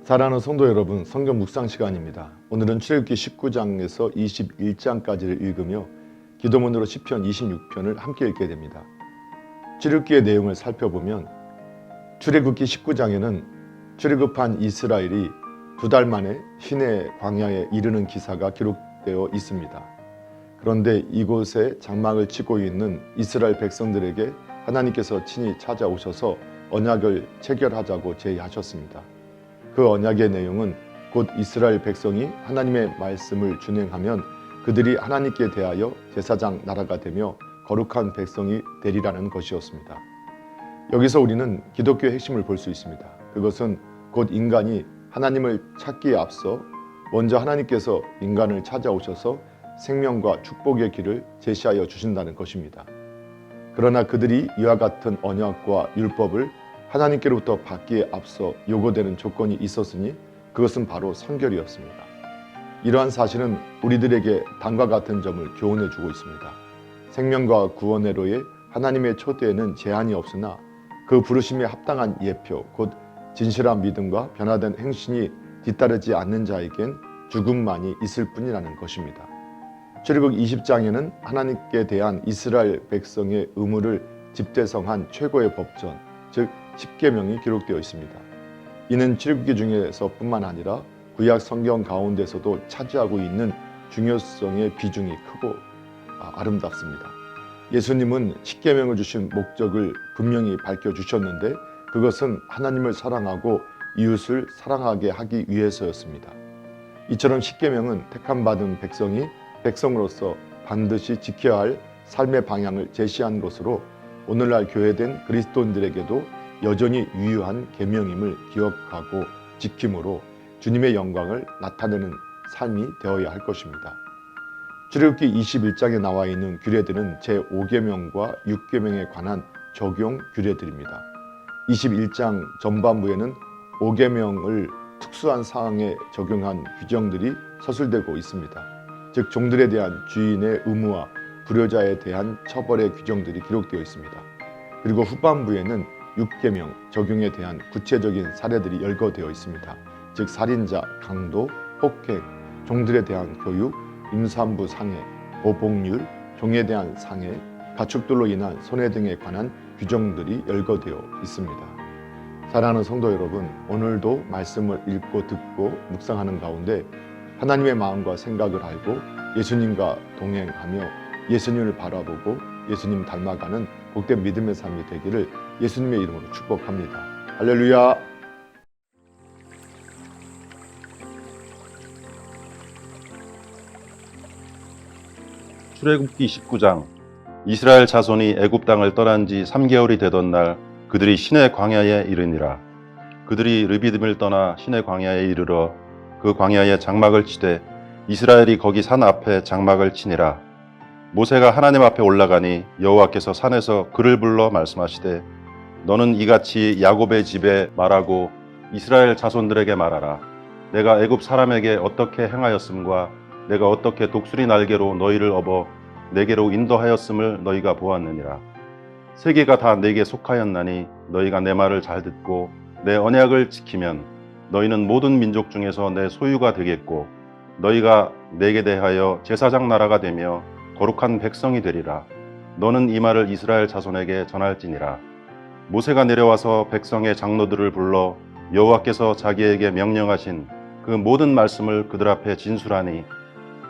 사랑하는 성도 여러분, 성경 묵상 시간입니다. 오늘은 출애굽기 19장에서 21장까지를 읽으며 기도문으로 시편 26편을 함께 읽게 됩니다. 출애굽기의 내용을 살펴보면 출애굽기 19장에는 출애굽한 이스라엘이 2달 만에 시내 광야에 이르는 기사가 기록되어 있습니다. 그런데 이곳에 장막을 치고 있는 이스라엘 백성들에게 하나님께서 친히 찾아오셔서 언약을 체결하자고 제의하셨습니다. 그 언약의 내용은 곧 이스라엘 백성이 하나님의 말씀을 준행하면 그들이 하나님께 대하여 제사장 나라가 되며 거룩한 백성이 되리라는 것이었습니다. 여기서 우리는 기독교의 핵심을 볼 수 있습니다. 그것은 곧 인간이 하나님을 찾기에 앞서 먼저 하나님께서 인간을 찾아오셔서 생명과 축복의 길을 제시하여 주신다는 것입니다. 그러나 그들이 이와 같은 언약과 율법을 하나님께로부터 받기에 앞서 요구되는 조건이 있었으니 그것은 바로 성결이었습니다. 이러한 사실은 우리들에게 다음과 같은 점을 교훈해 주고 있습니다. 생명과 구원의 로에 하나님의 초대에는 제한이 없으나 그 부르심에 합당한 예표, 곧 진실한 믿음과 변화된 행신이 뒤따르지 않는 자에겐 죽음만이 있을 뿐이라는 것입니다. 출애굽 20장에는 하나님께 대한 이스라엘 백성의 의무를 집대성한 최고의 법전, 즉 십계명이 기록되어 있습니다. 이는 출애굽기 중에서뿐만 아니라 구약 성경 가운데서도 차지하고 있는 중요성의 비중이 크고 아름답습니다. 예수님은 십계명을 주신 목적을 분명히 밝혀주셨는데 그것은 하나님을 사랑하고 이웃을 사랑하게 하기 위해서였습니다. 이처럼 십계명은 택함받은 백성이 백성으로서 반드시 지켜야 할 삶의 방향을 제시한 것으로 오늘날 교회된 그리스도인들에게도 여전히 유효한 계명임을 기억하고 지킴으로 주님의 영광을 나타내는 삶이 되어야 할 것입니다. 출애굽기 21장에 나와 있는 규례들은 제5계명과 6계명에 관한 적용 규례들입니다. 21장 전반부에는 5계명을 특수한 사항에 적용한 규정들이 서술되고 있습니다. 즉 종들에 대한 주인의 의무와 불효자에 대한 처벌의 규정들이 기록되어 있습니다. 그리고 후반부에는 6계명 적용에 대한 구체적인 사례들이 열거되어 있습니다. 즉 살인자, 강도, 폭행, 종들에 대한 교육, 임산부 상해, 보복률, 종에 대한 상해, 가축들로 인한 손해 등에 관한 규정들이 열거되어 있습니다. 사랑하는 성도 여러분, 오늘도 말씀을 읽고 듣고 묵상하는 가운데 하나님의 마음과 생각을 알고 예수님과 동행하며 예수님을 바라보고 예수님 닮아가는 복된 믿음의 삶이 되기를 예수님의 이름으로 축복합니다. 할렐루야. 출애굽기 19장. 이스라엘 자손이 애굽 땅을 떠난 지 3개월이 되던 날 그들이 시내 광야에 이르니라. 그들이 르비딤을 떠나 시내 광야에 이르러 그 광야에 장막을 치되 이스라엘이 거기 산 앞에 장막을 치니라. 모세가 하나님 앞에 올라가니 여호와께서 산에서 그를 불러 말씀하시되 너는 이같이 야곱의 집에 말하고 이스라엘 자손들에게 말하라. 내가 애굽 사람에게 어떻게 행하였음과 내가 어떻게 독수리 날개로 너희를 업어 내게로 인도하였음을 너희가 보았느니라. 세계가 다 내게 속하였나니 너희가 내 말을 잘 듣고 내 언약을 지키면 너희는 모든 민족 중에서 내 소유가 되겠고 너희가 내게 대하여 제사장 나라가 되며 거룩한 백성이 되리라. 너는 이 말을 이스라엘 자손에게 전할지니라. 모세가 내려와서 백성의 장로들을 불러 여호와께서 자기에게 명령하신 그 모든 말씀을 그들 앞에 진술하니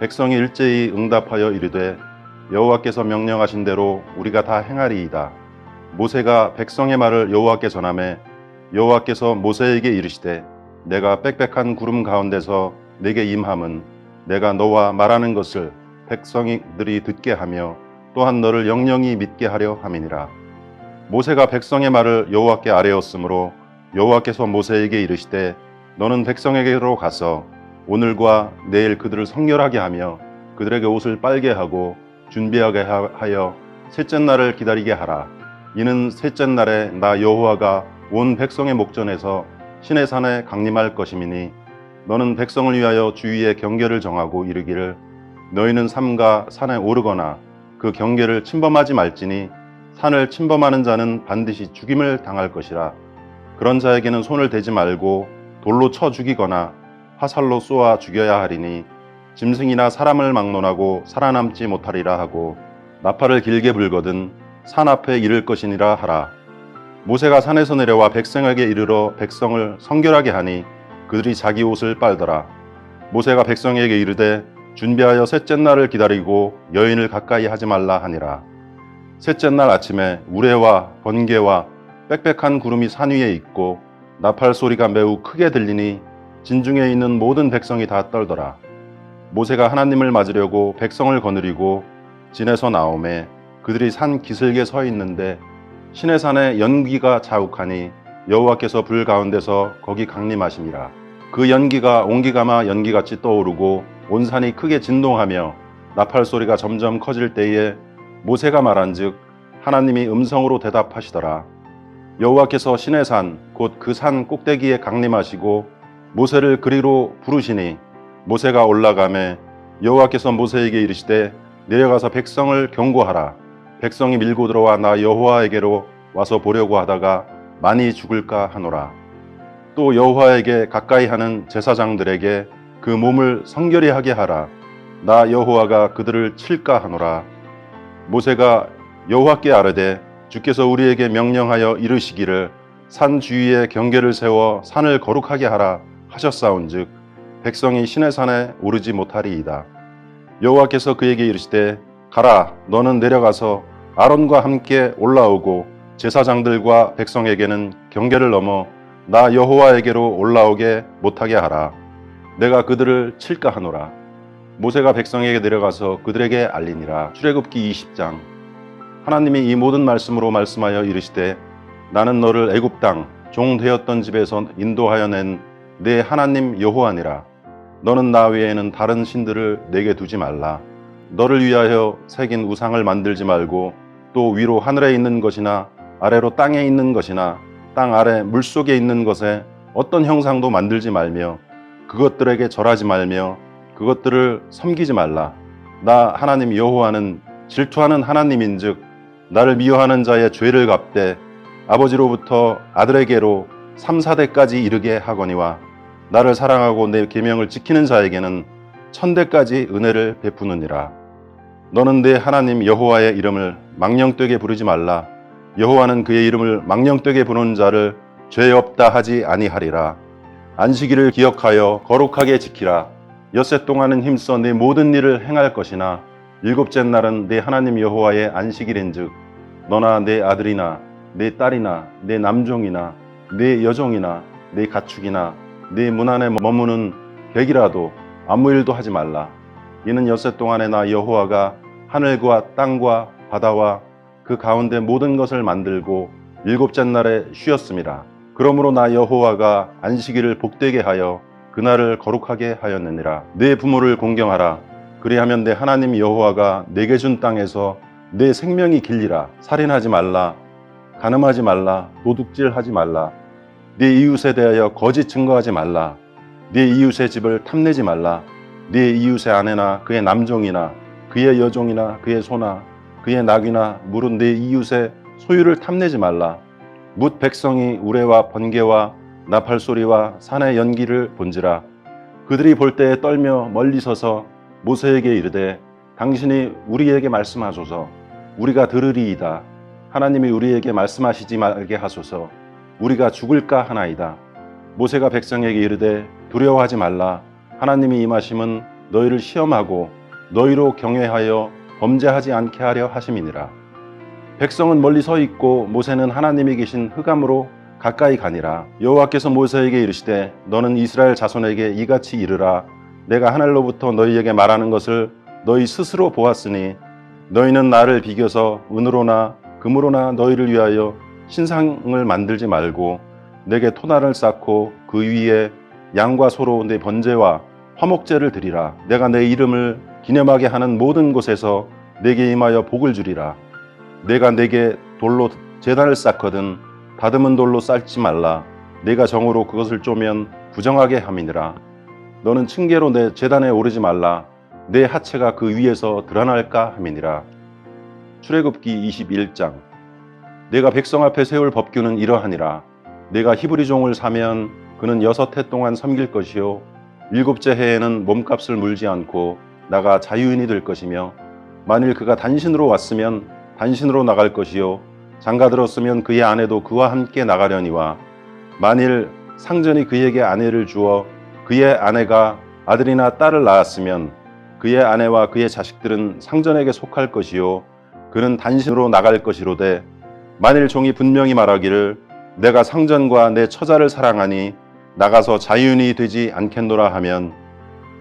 백성이 일제히 응답하여 이르되 여호와께서 명령하신 대로 우리가 다 행하리이다. 모세가 백성의 말을 여호와께 전하매 여호와께서 모세에게 이르시되 내가 빽빽한 구름 가운데서 내게 임함은 내가 너와 말하는 것을 백성들이 듣게 하며 또한 너를 영영히 믿게 하려 함이니라. 모세가 백성의 말을 여호와께 아뢰었으므로 여호와께서 모세에게 이르시되 너는 백성에게로 가서 오늘과 내일 그들을 성결하게 하며 그들에게 옷을 빨게 하고 준비하게 하여 셋째 날을 기다리게 하라. 이는 셋째 날에 나 여호와가 온 백성의 목전에서 시내산에 강림할 것임이니 너는 백성을 위하여 주위에 경계를 정하고 이르기를 너희는 삼가 산에 오르거나 그 경계를 침범하지 말지니 산을 침범하는 자는 반드시 죽임을 당할 것이라. 그런 자에게는 손을 대지 말고 돌로 쳐 죽이거나 화살로 쏘아 죽여야 하리니 짐승이나 사람을 막론하고 살아남지 못하리라 하고 나팔을 길게 불거든 산 앞에 이를 것이니라 하라. 모세가 산에서 내려와 백성에게 이르러 백성을 성결하게 하니 그들이 자기 옷을 빨더라. 모세가 백성에게 이르되 준비하여 셋째 날을 기다리고 여인을 가까이 하지 말라 하니라. 셋째 날 아침에 우레와 번개와 빽빽한 구름이 산 위에 있고 나팔 소리가 매우 크게 들리니 진중에 있는 모든 백성이 다 떨더라. 모세가 하나님을 맞으려고 백성을 거느리고 진에서 나오매 그들이 산 기슭에 서 있는데 시내산에 연기가 자욱하니 여호와께서 불 가운데서 거기 강림하심이라. 그 연기가 옹기가마 연기같이 떠오르고 온 산이 크게 진동하며 나팔 소리가 점점 커질 때에 모세가 말한즉 하나님이 음성으로 대답하시더라. 여호와께서 시내산 곧 그 산 꼭대기에 강림하시고 모세를 그리로 부르시니 모세가 올라가매 여호와께서 모세에게 이르시되 내려가서 백성을 경고하라. 백성이 밀고 들어와 나 여호와에게로 와서 보려고 하다가 많이 죽을까 하노라. 또 여호와에게 가까이 하는 제사장들에게 그 몸을 성결히 하게 하라. 나 여호와가 그들을 칠까 하노라. 모세가 여호와께 아뢰되 주께서 우리에게 명령하여 이르시기를 산 주위에 경계를 세워 산을 거룩하게 하라 하셨사온즉 백성이 시내산에 오르지 못하리이다. 여호와께서 그에게 이르시되 가라. 너는 내려가서 아론과 함께 올라오고 제사장들과 백성에게는 경계를 넘어 나 여호와에게로 올라오게 못하게 하라. 내가 그들을 칠까 하노라. 모세가 백성에게 내려가서 그들에게 알리니라. 출애굽기 20장. 하나님이 이 모든 말씀으로 말씀하여 이르시되 나는 너를 애굽 땅 종 되었던 집에서 인도하여 낸 내 하나님 여호와니라. 너는 나 외에는 다른 신들을 내게 두지 말라. 너를 위하여 새긴 우상을 만들지 말고 또 위로 하늘에 있는 것이나 아래로 땅에 있는 것이나 땅 아래 물속에 있는 것에 어떤 형상도 만들지 말며 그것들에게 절하지 말며 그것들을 섬기지 말라. 나 하나님 여호와는 질투하는 하나님인즉 나를 미워하는 자의 죄를 갚되 아버지로부터 아들에게로 3, 4대까지 이르게 하거니와 나를 사랑하고 내 계명을 지키는 자에게는 1000대까지 은혜를 베푸느니라. 너는 내 하나님 여호와의 이름을 망령되게 부르지 말라. 여호와는 그의 이름을 망령되게 부르는 자를 죄 없다 하지 아니하리라. 안식일을 기억하여 거룩하게 지키라. 엿새 동안은 힘써 내 모든 일을 행할 것이나 일곱째 날은 내 하나님 여호와의 안식일인즉 너나 내 아들이나 내 딸이나 내 남종이나 내 여종이나 내 가축이나 내 문 안에 머무는 객이라도 아무 일도 하지 말라. 이는 엿새 동안에 나 여호와가 하늘과 땅과 바다와 그 가운데 모든 것을 만들고 일곱째 날에 쉬었음이라. 그러므로 나 여호와가 안식일을 복되게 하여 그날을 거룩하게 하였느니라. 내 부모를 공경하라. 그리하면 내 하나님 여호와가 내게 준 땅에서 내 생명이 길리라. 살인하지 말라. 간음하지 말라. 도둑질하지 말라. 네 이웃에 대하여 거짓 증거하지 말라. 네 이웃의 집을 탐내지 말라. 네 이웃의 아내나 그의 남종이나 그의 여종이나 그의 소나 그의 낙이나 물은 네 이웃의 소유를 탐내지 말라. 뭇 백성이 우레와 번개와 나팔 소리와 산의 연기를 본지라. 그들이 볼 때에 떨며 멀리 서서 모세에게 이르되 당신이 우리에게 말씀하소서. 우리가 들으리이다. 하나님이 우리에게 말씀하시지 말게 하소서. 우리가 죽을까 하나이다. 모세가 백성에게 이르되 두려워하지 말라. 하나님이 임하심은 너희를 시험하고 너희로 경외하여 범죄하지 않게 하려 하심이니라. 백성은 멀리 서 있고 모세는 하나님이 계신 흑암으로 가까이 가니라. 여호와께서 모세에게 이르시되 너는 이스라엘 자손에게 이같이 이르라. 내가 하늘로부터 너희에게 말하는 것을 너희 스스로 보았으니 너희는 나를 비교서 은으로나 금으로나 너희를 위하여 신상을 만들지 말고 내게 토난을 쌓고 그 위에 양과 소로 내 번제와 화목제를 드리라. 내가 내 이름을 기념하게 하는 모든 곳에서 내게 임하여 복을 주리라. 내가 내게 돌로 제단을 쌓거든 다듬은 돌로 쌓지 말라. 내가 정으로 그것을 쪼면 부정하게 함이니라. 너는 층계로 내 제단에 오르지 말라. 내 하체가 그 위에서 드러날까 함이니라. 출애굽기 21장. 내가 백성 앞에 세울 법규는 이러하니라. 내가 히브리 종을 사면 그는 6해 동안 섬길 것이요 7째 해에는 몸값을 물지 않고 나가 자유인이 될 것이며 만일 그가 단신으로 왔으면 단신으로 나갈 것이요 장가들었으면 그의 아내도 그와 함께 나가려니와 만일 상전이 그에게 아내를 주어 그의 아내가 아들이나 딸을 낳았으면 그의 아내와 그의 자식들은 상전에게 속할 것이요 그는 단신으로 나갈 것이로되 만일 종이 분명히 말하기를 내가 상전과 내 처자를 사랑하니 나가서 자유인이 되지 않겠노라 하면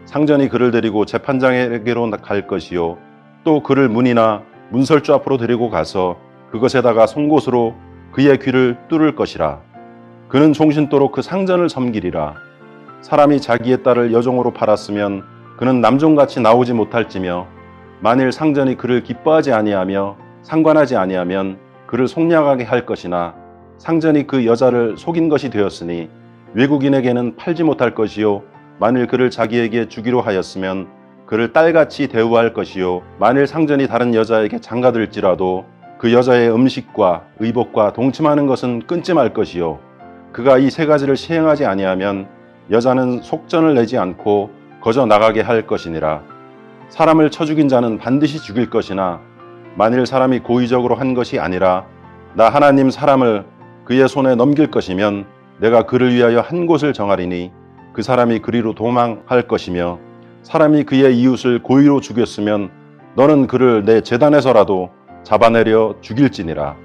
상전이 그를 데리고 재판장에게로 갈 것이요 또 그를 문이나 문설주 앞으로 데리고 가서 그것에다가 송곳으로 그의 귀를 뚫을 것이라. 그는 종신토록 그 상전을 섬기리라. 사람이 자기의 딸을 여종으로 팔았으면 그는 남종같이 나오지 못할지며 만일 상전이 그를 기뻐하지 아니하며 상관하지 아니하면 그를 속량하게 할 것이나 상전이 그 여자를 속인 것이 되었으니 외국인에게는 팔지 못할 것이요 만일 그를 자기에게 주기로 하였으면 그를 딸같이 대우할 것이요 만일 상전이 다른 여자에게 장가들지라도 그 여자의 음식과 의복과 동침하는 것은 끊지 말 것이요 그가 이 3가지를 시행하지 아니하면 여자는 속전을 내지 않고 거저 나가게 할 것이니라. 사람을 쳐 죽인 자는 반드시 죽일 것이나 만일 사람이 고의적으로 한 것이 아니라 나 하나님 사람을 그의 손에 넘길 것이면 내가 그를 위하여 한 곳을 정하리니 그 사람이 그리로 도망할 것이며 사람이 그의 이웃을 고의로 죽였으면 너는 그를 내 제단에서라도 잡아내려 죽일지니라.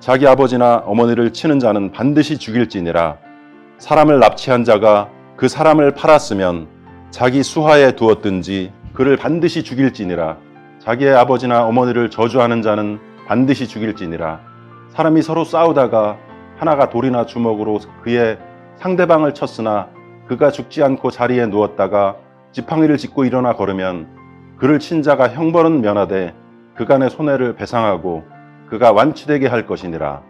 자기 아버지나 어머니를 치는 자는 반드시 죽일지니라. 사람을 납치한 자가 그 사람을 팔았으면 자기 수하에 두었든지 그를 반드시 죽일지니라. 자기의 아버지나 어머니를 저주하는 자는 반드시 죽일지니라. 사람이 서로 싸우다가 하나가 돌이나 주먹으로 그의 상대방을 쳤으나 그가 죽지 않고 자리에 누웠다가 지팡이를 짚고 일어나 걸으면 그를 친 자가 형벌은 면하되 그간의 손해를 배상하고 그가 완치되게 할 것이니라.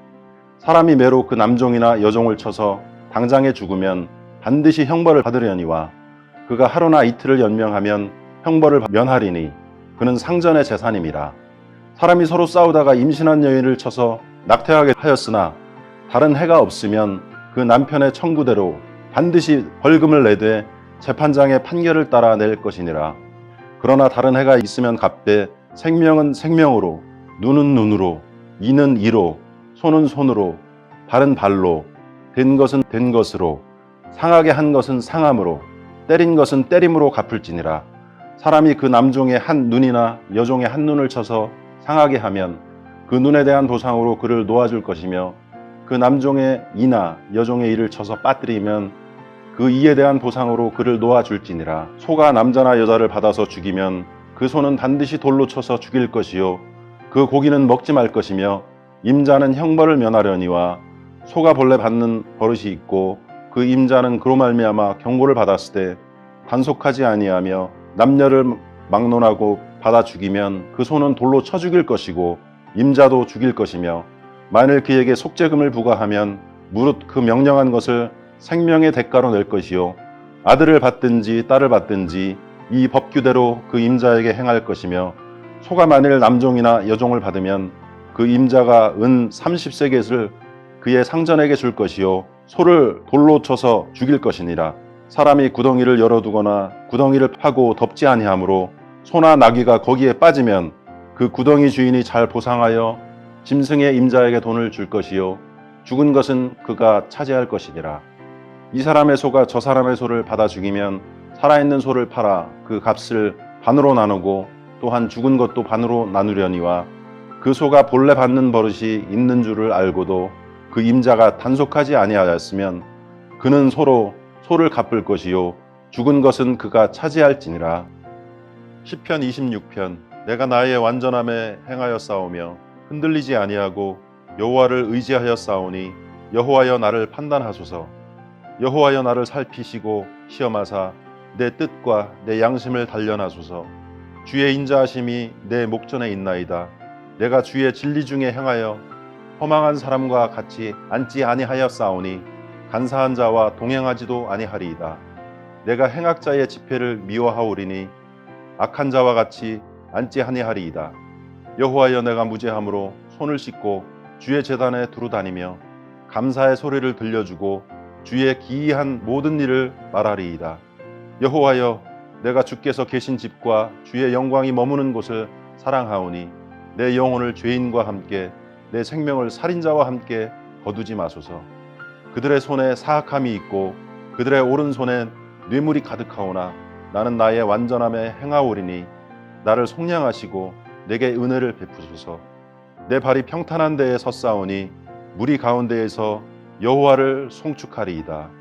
사람이 매로 그 남종이나 여종을 쳐서 당장에 죽으면 반드시 형벌을 받으려니와 그가 하루나 이틀을 연명하면 형벌을 면하리니 그는 상전의 재산임이라. 사람이 서로 싸우다가 임신한 여인을 쳐서 낙태하게 하였으나 다른 해가 없으면 그 남편의 청구대로 반드시 벌금을 내되 재판장의 판결을 따라 낼 것이니라. 그러나 다른 해가 있으면 값되 생명은 생명으로, 눈은 눈으로, 이는 이로, 손은 손으로, 발은 발로, 된 것은 된 것으로, 상하게 한 것은 상함으로, 때린 것은 때림으로 갚을지니라. 사람이 그 남종의 한 눈이나 여종의 한 눈을 쳐서 상하게 하면 그 눈에 대한 보상으로 그를 놓아줄 것이며 그 남종의 이나 여종의 이를 쳐서 빠뜨리면 그 이에 대한 보상으로 그를 놓아줄지니라. 소가 남자나 여자를 받아서 죽이면 그 소는 반드시 돌로 쳐서 죽일 것이요 그 고기는 먹지 말 것이며 임자는 형벌을 면하려니와 소가 본래 받는 버릇이 있고 그 임자는 그로 말미암아 경고를 받았을 때 단속하지 아니하며 남녀를 막론하고 받아 죽이면 그 소는 돌로 쳐 죽일 것이고 임자도 죽일 것이며 만일 그에게 속죄금을 부과하면 무릇 그 명령한 것을 생명의 대가로 낼 것이요 아들을 받든지 딸을 받든지 이 법규대로 그 임자에게 행할 것이며 소가 만일 남종이나 여종을 받으면 그 임자가 은 30세겟을 그의 상전에게 줄 것이요 소를 돌로 쳐서 죽일 것이니라. 사람이 구덩이를 열어두거나 구덩이를 파고 덮지 아니하므로 소나 나귀가 거기에 빠지면 그 구덩이 주인이 잘 보상하여 짐승의 임자에게 돈을 줄 것이요 죽은 것은 그가 차지할 것이니라. 이 사람의 소가 저 사람의 소를 받아 죽이면 살아있는 소를 팔아 그 값을 반으로 나누고 또한 죽은 것도 반으로 나누려니와 그 소가 본래 받는 버릇이 있는 줄을 알고도 그 임자가 단속하지 아니하였으면 그는 소를 갚을 것이요 죽은 것은 그가 차지할지니라. 시편 26편. 내가 나의 완전함에 행하여 싸우며 흔들리지 아니하고 여호와를 의지하여 싸우니 여호와여 나를 판단하소서. 여호와여 나를 살피시고 시험하사 내 뜻과 내 양심을 단련하소서. 주의 인자하심이 내 목전에 있나이다. 내가 주의 진리 중에 행하여 허망한 사람과 같이 앉지 아니하였사오니 간사한 자와 동행하지도 아니하리이다. 내가 행악자의 집회를 미워하오리니 악한 자와 같이 앉지 아니하리이다. 여호와여 내가 무죄함으로 손을 씻고 주의 제단에 두루 다니며 감사의 소리를 들려주고 주의 기이한 모든 일을 말하리이다. 여호와여, 내가 주께서 계신 집과 주의 영광이 머무는 곳을 사랑하오니 내 영혼을 죄인과 함께 내 생명을 살인자와 함께 거두지 마소서. 그들의 손에 사악함이 있고 그들의 오른손에 뇌물이 가득하오나 나는 나의 완전함에 행하오리니 나를 속량하시고 내게 은혜를 베푸소서. 내 발이 평탄한 데에 섰사오니 무리 가운데에서 여호와를 송축하리이다.